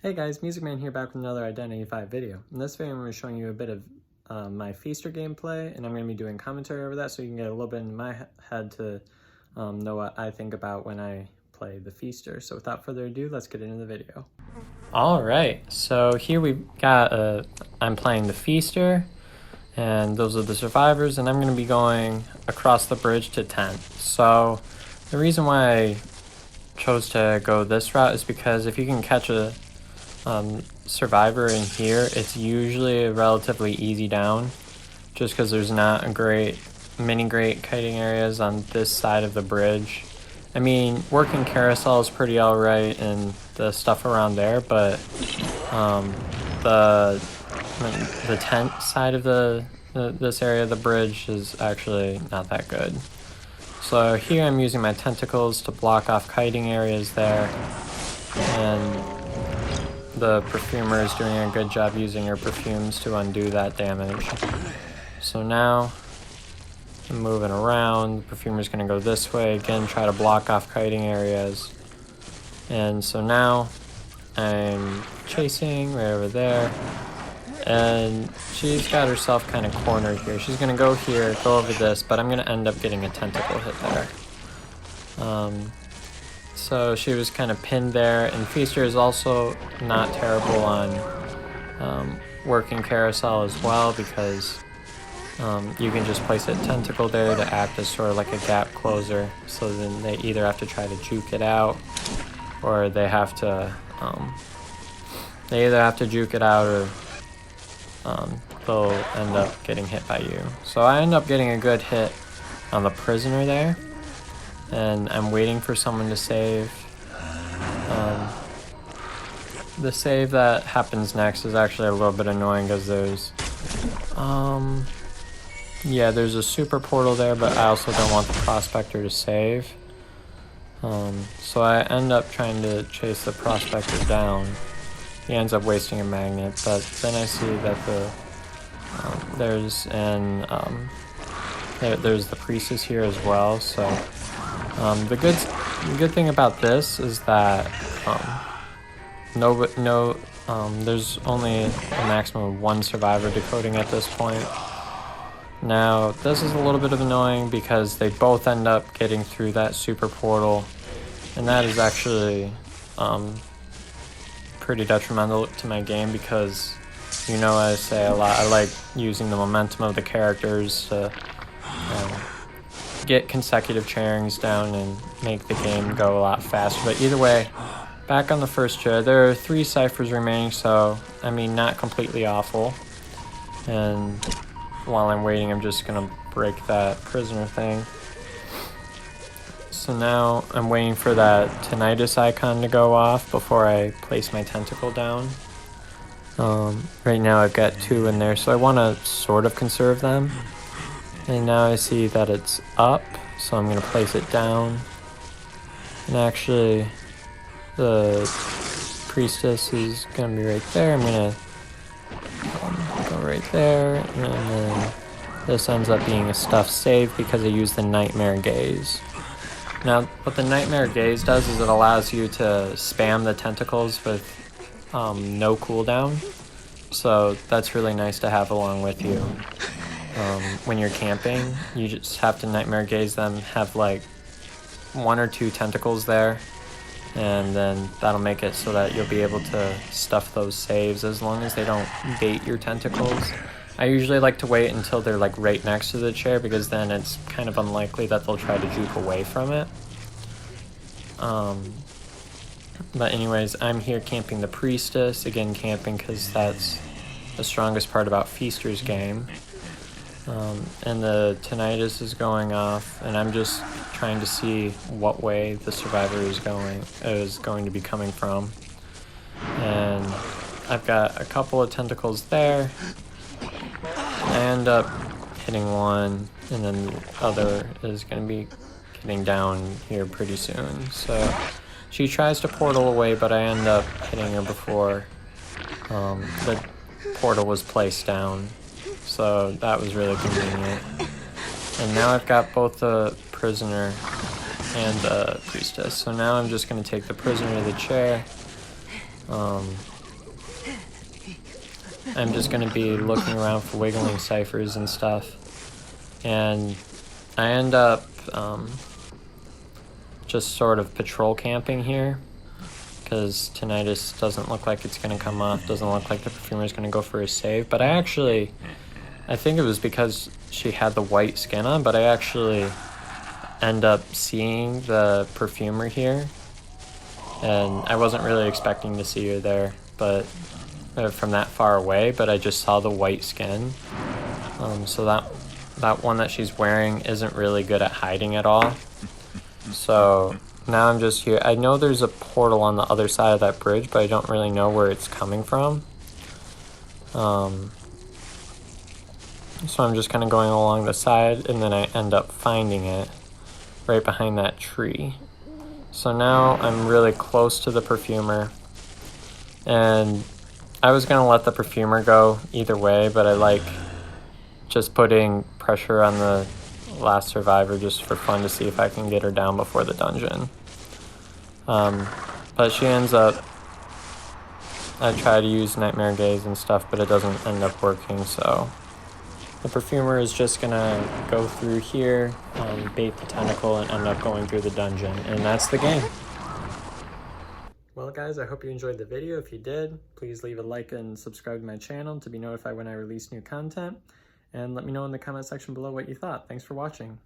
Hey guys, Music Man here back with another Identity V video. In this video I'm going to be showing you a bit of my Feaster gameplay, and I'm going to be doing commentary over that so you can get a little bit in my head to know what I think about when I play the Feaster. So without further ado, let's get into the video. Alright, so here we've got, I'm playing the Feaster, and those are the survivors, and I'm going to be going across the bridge to 10. So the reason why I chose to go this route is because if you can catch a survivor in here, it's usually a relatively easy down, just because there's not a great kiting areas on this side of the bridge. I mean, working carousel is pretty alright and the stuff around there, but the tent side of this area of the bridge is actually not that good. So here I'm using my tentacles to block off kiting areas there, and the perfumer is doing a good job using her perfumes to undo that damage. So now I'm moving around. The perfumer's going to go this way again, try to block off kiting areas. And so now I'm chasing right over there, and she's got herself kind of cornered here. She's going to go here, go over this, but I'm going to end up getting a tentacle hit there. So she was kind of pinned there, and Feaster is also not terrible on working carousel as well, because you can just place a tentacle there to act as sort of like a gap closer, so then they either have to try to juke it out, or they have to juke it out, or they'll end up getting hit by you. So I end up getting a good hit on the prisoner there, and I'm waiting for someone to save. The save that happens next is actually a little bit annoying, because there's there's a super portal there, but I also don't want the prospector to save. So I end up trying to chase the prospector down. He ends up wasting a magnet, but then I see that there's the priestess here as well. So the good thing about this is that there's only a maximum of one survivor decoding at this point. Now this is a little bit of annoying because they both end up getting through that super portal, and that is actually pretty detrimental to my game, because I say a lot, I like using the momentum of the characters to get consecutive chairings down and make the game go a lot faster. But either way, back on the first chair, there are 3 ciphers remaining, so I mean, not completely awful. And while I'm waiting, I'm just gonna break that prisoner thing. So now I'm waiting for that tinnitus icon to go off before I place my tentacle down. Right now I've got 2 in there, so I want to sort of conserve them. And now I see that it's up, so I'm going to place it down. And actually, the priestess is going to be right there. I'm going to go right there, and then this ends up being a stuffed save because I used the Nightmare Gaze. Now, what the Nightmare Gaze does is it allows you to spam the tentacles with no cooldown. So that's really nice to have along with you. When you're camping, you just have to Nightmare Gaze them, have like 1 or 2 tentacles there, and then that'll make it so that you'll be able to stuff those saves as long as they don't bait your tentacles. I usually like to wait until they're like right next to the chair, because then it's kind of unlikely that they'll try to juke away from it. But anyways, I'm here camping the priestess, again camping because that's the strongest part about Feaster's game. And the tinnitus is going off, and I'm just trying to see what way the survivor is going to be coming from. And I've got a couple of tentacles there. I end up hitting one, and then the other is going to be getting down here pretty soon. So she tries to portal away, but I end up hitting her before the portal was placed down. So that was really convenient. And now I've got both the prisoner and the priestess. So now I'm just going to take the prisoner to the chair. I'm just going to be looking around for wiggling ciphers and stuff. And I end up just sort of patrol camping here, because tinnitus doesn't look like it's going to come off, doesn't look like the perfumer is going to go for a save. But I think it was because she had the white skin on, but I actually end up seeing the perfumer here, and I wasn't really expecting to see her there, but from that far away, but I just saw the white skin. So that one that she's wearing isn't really good at hiding at all. So now I'm just here. I know there's a portal on the other side of that bridge, but I don't really know where it's coming from. So I'm just kind of going along the side, and then I end up finding it right behind that tree. So now I'm really close to the perfumer, and I was going to let the perfumer go either way, but I like just putting pressure on the last survivor just for fun to see if I can get her down before the dungeon. But she ends up, I try to use Nightmare Gaze and stuff, but it doesn't end up working, so the perfumer is just gonna go through here, bait the tentacle, and end up going through the dungeon, and that's the game. Well guys, I hope you enjoyed the video. If you did, please leave a like and subscribe to my channel to be notified when I release new content. And let me know in the comment section below what you thought. Thanks for watching.